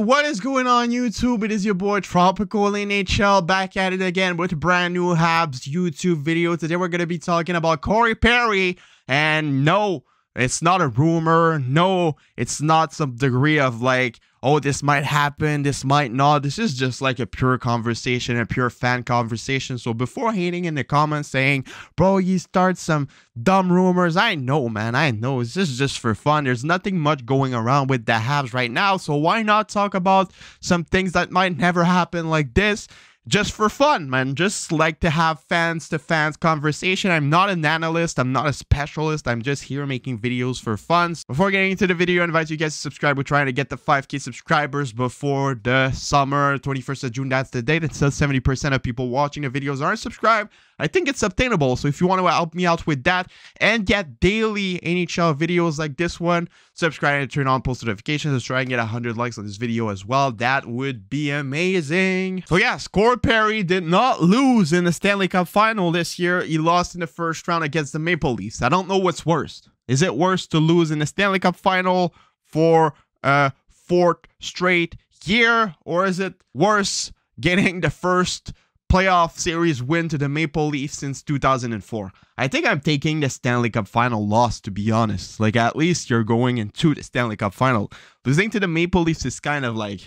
what is going on YouTube? It is your boy Tropical NHL back at it again with a brand new Habs YouTube video. Today we're going to be talking about Corey Perry, and no, it's not a rumor. No, it's not some degree of like, oh, this might happen, this might not. This is just like a pure conversation, a pure fan conversation. So before hating in the comments saying, bro, you start some dumb rumors, I know, man, I know. This is just for fun. There's nothing much going around with the Habs right now. So why not talk about some things that might never happen like this? Just for fun, man. Just like to have fans to fans conversation. I'm not an analyst. I'm not a specialist. I'm just here making videos for fun. Before getting into the video, I invite you guys to subscribe. We're trying to get the 5K subscribers before the summer, 21st of June. That's the date. It says 70% of people watching the videos aren't subscribed. I think it's obtainable. So if you want to help me out with that and get daily NHL videos like this one, subscribe and turn on post notifications. Let's try and get 100 likes on this video as well. That would be amazing. So yes, Corey Perry did not lose in the Stanley Cup final this year. He lost in the first round against the Maple Leafs. I don't know what's worse. Is it worse to lose in the Stanley Cup final for a fourth straight year? Or is it worse getting the first playoff series win to the Maple Leafs since 2004. I think I'm taking the Stanley Cup final loss, to be honest. Like, at least you're going into the Stanley Cup final. Losing to the Maple Leafs is kind of like,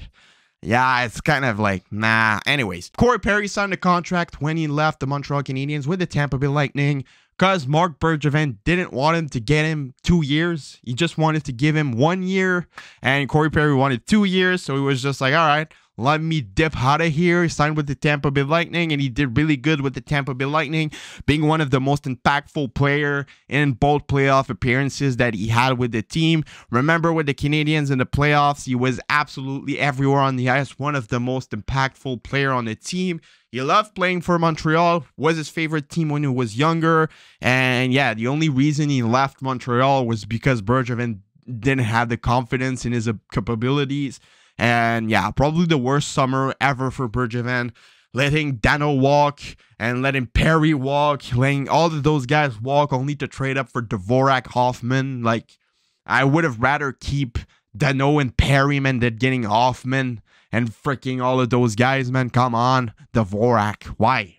yeah, it's kind of like, nah. Anyways, Corey Perry signed a contract when he left the Montreal Canadiens with the Tampa Bay Lightning because Marc Bergevin didn't want him to get him 2 years. He just wanted to give him 1 year, and Corey Perry wanted 2 years, so he was just like, all right, let me dip out of here. He signed with the Tampa Bay Lightning, and he did really good with the Tampa Bay Lightning, being one of the most impactful player in both playoff appearances that he had with the team. Remember, with the Canadiens in the playoffs, he was absolutely everywhere on the ice, one of the most impactful player on the team. He loved playing for Montreal, was his favorite team when he was younger, and yeah, the only reason he left Montreal was because Bergevin didn't have the confidence in his capabilities. And yeah, probably the worst summer ever for Bergevin, letting Dano walk and letting Perry walk, letting all of those guys walk only to trade up for Dvorak, Hoffman. Like, I would have rather keep Dano and Perry, man, than getting Hoffman and freaking all of those guys, man. Come on, Dvorak. Why?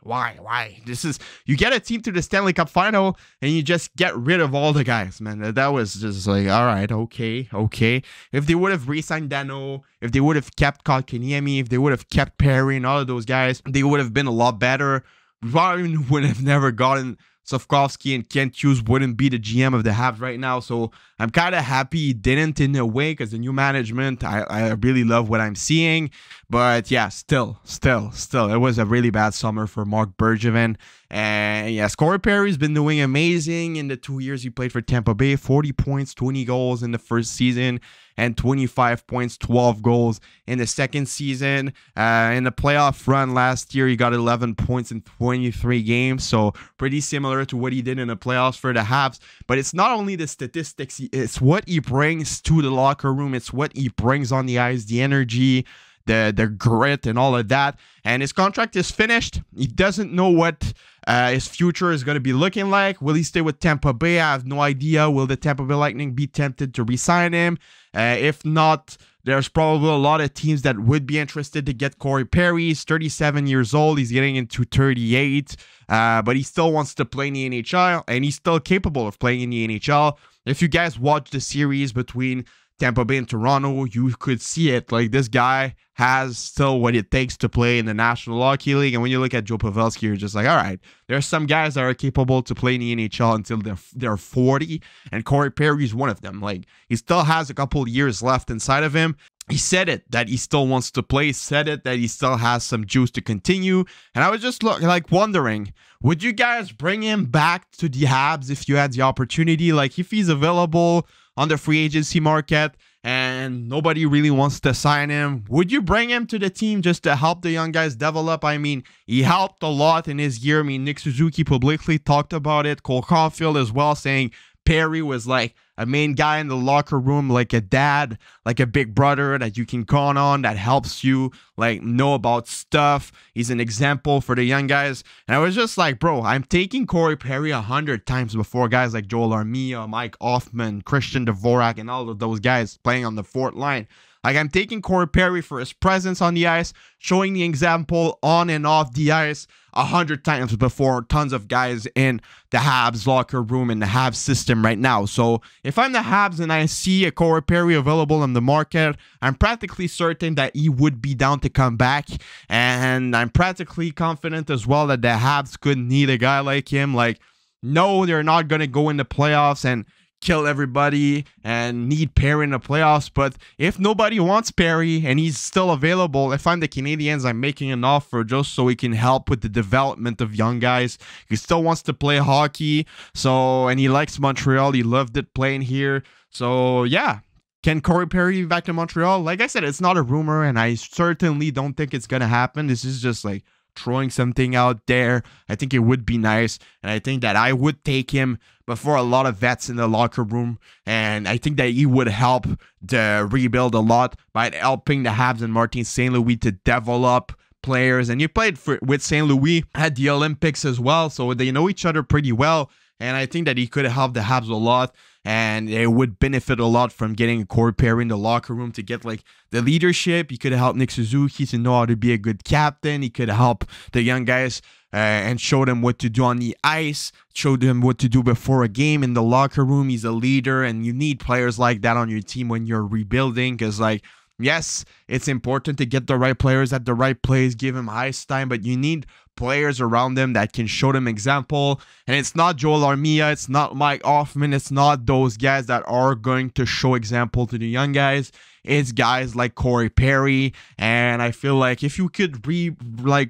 This is, you get a team to the Stanley Cup final and you just get rid of all the guys, man. That was just like, all right, okay. If they would have re-signed Dano, if they would have kept Kotkaniemi, if they would have kept Perry and all of those guys, they would have been a lot better. We probably would have never gotten Sofkovsky, and Kent Hughes wouldn't be the GM of the Habs right now. So I'm kind of happy he didn't, in a way, because the new management, I really love what I'm seeing. But yeah, still, it was a really bad summer for Marc Bergevin. And yes, Corey Perry's been doing amazing in the 2 years he played for Tampa Bay. 40 points, 20 goals in the first season, and 25 points, 12 goals in the second season. In the playoff run last year, he got 11 points in 23 games. So pretty similar to what he did in the playoffs for the Habs. But it's not only the statistics, it's what he brings to the locker room. It's what he brings on the ice, the energy, the grit, and all of that. And his contract is finished. He doesn't know what his future is going to be looking like. Will he stay with Tampa Bay? I have no idea. Will the Tampa Bay Lightning be tempted to re-sign him? If not, there's probably a lot of teams that would be interested to get Corey Perry. He's 37 years old. He's getting into 38, but he still wants to play in the NHL, and he's still capable of playing in the NHL. If you guys watch the series between Tampa Bay and Toronto, you could see it. Like, this guy has still what it takes to play in the National Hockey League. And when you look at Joe Pavelski, you're just like, all right, there's some guys that are capable to play in the NHL until they're 40, and Corey Perry is one of them. Like, he still has a couple of years left inside of him. He said it that he still wants to play. He said it that he still has some juice to continue. And I was just wondering, would you guys bring him back to the Habs if you had the opportunity? Like, if he's available on the free agency market and nobody really wants to sign him, would you bring him to the team just to help the young guys develop? I mean, he helped a lot in his year. I mean, Nick Suzuki publicly talked about it. Cole Caulfield as well, saying Perry was like a main guy in the locker room, like a dad, like a big brother that you can count on, that helps you like know about stuff. He's an example for the young guys. And I was just like, bro, I'm taking Corey Perry 100 times before guys like Joel Armia, Mike Hoffman, Christian Dvorak, and all of those guys playing on the fourth line. Like, I'm taking Corey Perry for his presence on the ice, showing the example on and off the ice 100 times before tons of guys in the Habs locker room and the Habs system right now. So if I'm the Habs and I see a Corey Perry available on the market, I'm practically certain that he would be down to come back. And I'm practically confident as well that the Habs could need a guy like him. Like, no, they're not going to go in the playoffs and kill everybody and need Perry in the playoffs, but if nobody wants Perry and he's still available, if I'm the Canadiens, I'm making an offer just so he can help with the development of young guys. He still wants to play hockey, and he likes Montreal. He loved it playing here. So yeah, can Corey Perry be back to Montreal? Like I said, it's not a rumor, and I certainly don't think it's gonna happen. This is just like throwing something out there. I think it would be nice, and I think that I would take him before a lot of vets in the locker room, and I think that he would help the rebuild a lot by helping the Habs and Martin St. Louis to develop players. And you played with St. Louis at the Olympics as well, so they know each other pretty well, and I think that he could help the Habs a lot, and it would benefit a lot from getting Corey Perry in the locker room to get like the leadership. He could help Nick Suzuki to know how to be a good captain. He could help the young guys and show them what to do on the ice, show them what to do before a game in the locker room. He's a leader, and you need players like that on your team when you're rebuilding, because like, yes, it's important to get the right players at the right place, give them ice time, but you need players around them that can show them example. And it's not Joel Armia, it's not Mike Hoffman, it's not those guys that are going to show example to the young guys. It's guys like Corey Perry, and I feel like if you could buy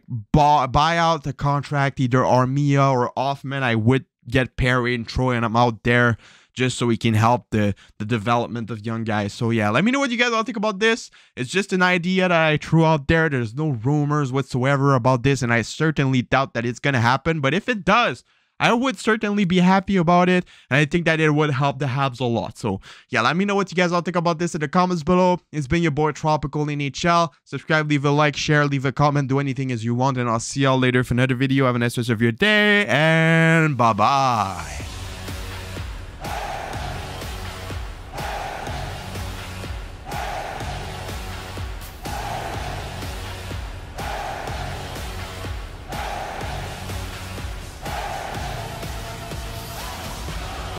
out the contract, either Armia or Hoffman, I would get Perry and throw him out there just so he can help the development of young guys. So yeah, let me know what you guys all think about this. It's just an idea that I threw out there. There's no rumors whatsoever about this, and I certainly doubt that it's gonna happen. But if it does, I would certainly be happy about it, and I think that it would help the Habs a lot. So yeah, let me know what you guys all think about this in the comments below. It's been your boy Tropical NHL. Subscribe, leave a like, share, leave a comment, do anything as you want, and I'll see y'all later for another video. Have a nice rest of your day, and bye-bye.